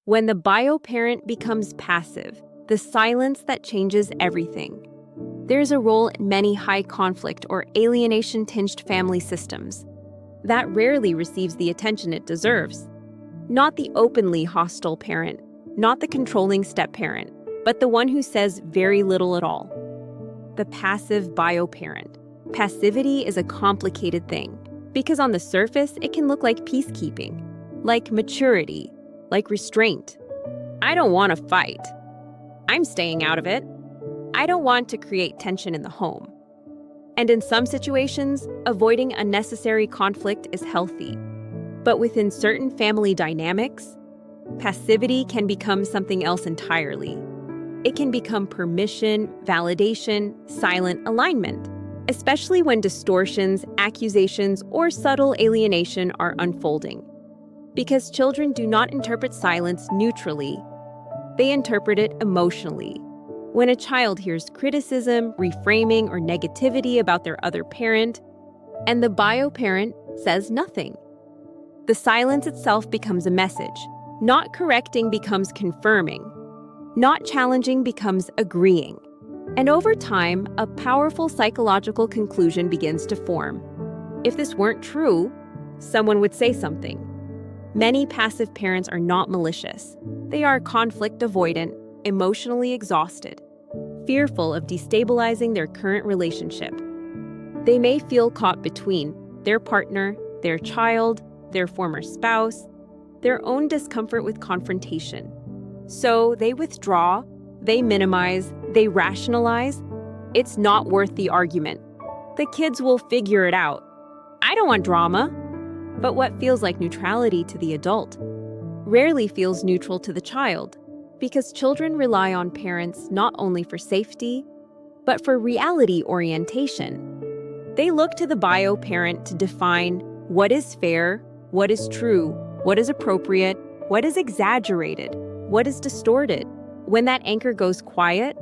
When the bio-parent becomes passive, the silence that changes everything. There's a role in many high-conflict or alienation-tinged family systems that rarely receives the attention it deserves. Not the openly hostile parent, not the controlling step-parent, but the one who says very little at all. The passive bio-parent. Passivity is a complicated thing, because on the surface, it can look like peacekeeping, like maturity, like restraint. I don't want to fight. I'm staying out of it. I don't want to create tension in the home. And in some situations, avoiding unnecessary conflict is healthy. But within certain family dynamics, passivity can become something else entirely. It can become permission, validation, silent alignment, especially when distortions, accusations, or subtle alienation are unfolding. Because children do not interpret silence neutrally, they interpret it emotionally. When a child hears criticism, reframing, or negativity about their other parent, and the bio-parent says nothing, the silence itself becomes a message. Not correcting becomes confirming. Not challenging becomes agreeing. And over time, a powerful psychological conclusion begins to form. If this weren't true, someone would say something. Many passive parents are not malicious. They are conflict avoidant, emotionally exhausted, fearful of destabilizing their current relationship. They may feel caught between their partner, their child, their former spouse, their own discomfort with confrontation. So they withdraw, they minimize, they rationalize. It's not worth the argument. The kids will figure it out. I don't want drama. But what feels like neutrality to the adult rarely feels neutral to the child, because children rely on parents not only for safety, but for reality orientation. They look to the bio-parent to define what is fair, what is true, what is appropriate, what is exaggerated, what is distorted. When that anchor goes quiet,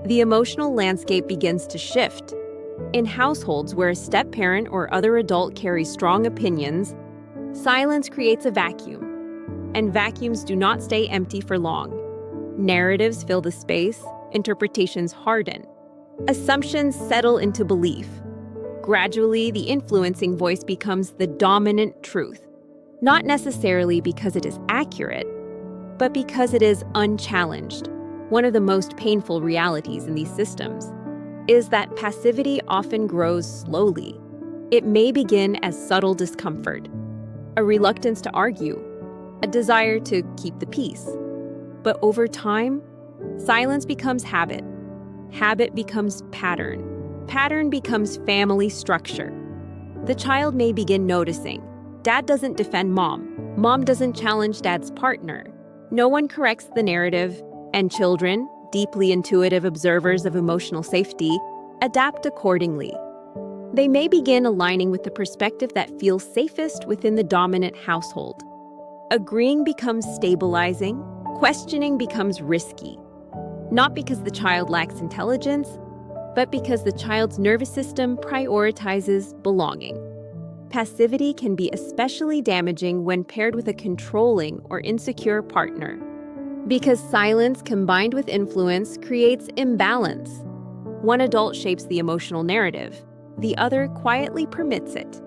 the emotional landscape begins to shift. In households where a step-parent or other adult carries strong opinions, silence creates a vacuum, and vacuums do not stay empty for long. Narratives fill the space, interpretations harden, assumptions settle into belief. Gradually, the influencing voice becomes the dominant truth, not necessarily because it is accurate, but because it is unchallenged. One of the most painful realities in these systems is that passivity often grows slowly. It may begin as subtle discomfort, a reluctance to argue, a desire to keep the peace. But over time, silence becomes habit. Habit becomes pattern. Pattern becomes family structure. The child may begin noticing, Dad doesn't defend Mom. Mom doesn't challenge Dad's partner. No one corrects the narrative, and children, deeply intuitive observers of emotional safety, adapt accordingly. They may begin aligning with the perspective that feels safest within the dominant household. Agreeing becomes stabilizing, questioning becomes risky. Not because the child lacks intelligence, but because the child's nervous system prioritizes belonging. Passivity can be especially damaging when paired with a controlling or insecure partner, because silence combined with influence creates imbalance. One adult shapes the emotional narrative, the other quietly permits it.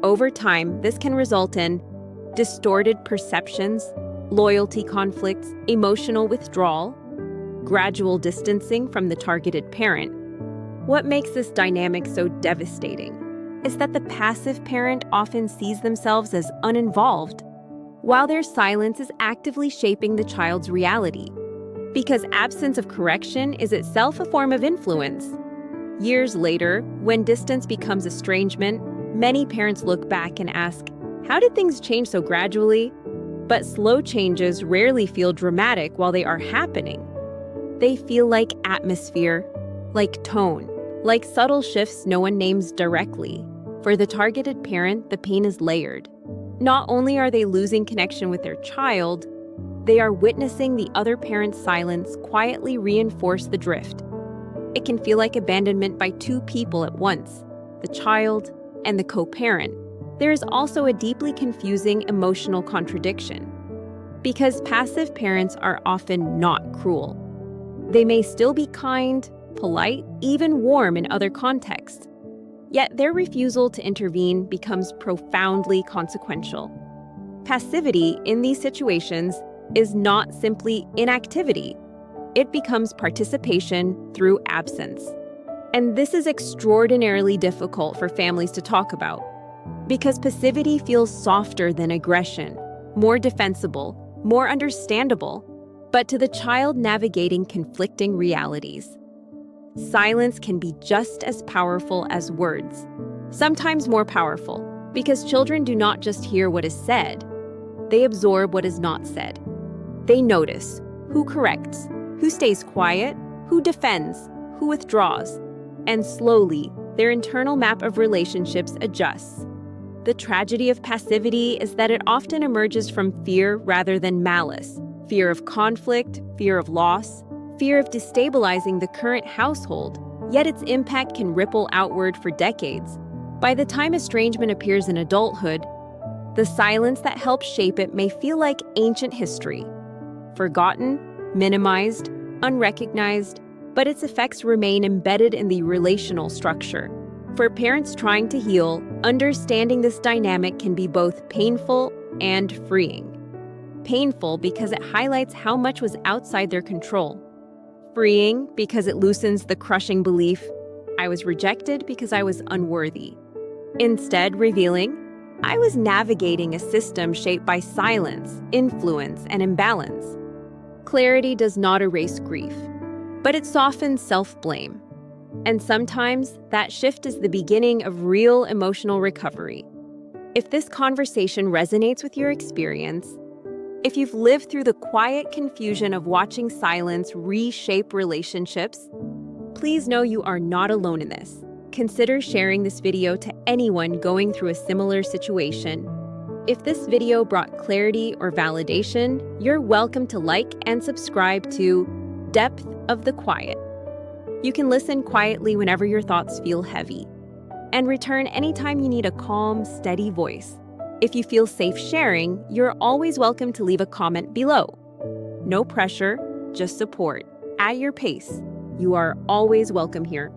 Over time, this can result in distorted perceptions, loyalty conflicts, emotional withdrawal, gradual distancing from the targeted parent. What makes this dynamic so devastating is that the passive parent often sees themselves as uninvolved, while their silence is actively shaping the child's reality. Because absence of correction is itself a form of influence. Years later, when distance becomes estrangement, many parents look back and ask, how did things change so gradually? But slow changes rarely feel dramatic while they are happening. They feel like atmosphere, like tone, like subtle shifts no one names directly. For the targeted parent, the pain is layered. Not only are they losing connection with their child, they are witnessing the other parent's silence quietly reinforce the drift. It can feel like abandonment by two people at once, the child and the co-parent. There is also a deeply confusing emotional contradiction. Because passive parents are often not cruel. They may still be kind, polite, even warm in other contexts. Yet their refusal to intervene becomes profoundly consequential. Passivity in these situations is not simply inactivity. It becomes participation through absence. And this is extraordinarily difficult for families to talk about, because passivity feels softer than aggression, more defensible, more understandable, but to the child navigating conflicting realities, silence can be just as powerful as words, sometimes more powerful, because children do not just hear what is said, they absorb what is not said. They notice who corrects, who stays quiet, who defends, who withdraws, and slowly, their internal map of relationships adjusts. The tragedy of passivity is that it often emerges from fear rather than malice. Fear of conflict, fear of loss, fear of destabilizing the current household, yet its impact can ripple outward for decades. By the time estrangement appears in adulthood, the silence that helped shape it may feel like ancient history, forgotten, minimized, unrecognized, but its effects remain embedded in the relational structure. For parents trying to heal, understanding this dynamic can be both painful and freeing. Painful because it highlights how much was outside their control. Freeing because it loosens the crushing belief, I was rejected because I was unworthy. Instead, revealing, I was navigating a system shaped by silence, influence, and imbalance. Clarity does not erase grief, but it softens self-blame. And sometimes, that shift is the beginning of real emotional recovery. If this conversation resonates with your experience, if you've lived through the quiet confusion of watching silence reshape relationships, please know you are not alone in this. Consider sharing this video to anyone going through a similar situation. If this video brought clarity or validation, you're welcome to like and subscribe to Depth of the Quiet. You can listen quietly whenever your thoughts feel heavy, and return anytime you need a calm, steady voice. If you feel safe sharing, you're always welcome to leave a comment below. No pressure, just support. At your pace. You are always welcome here.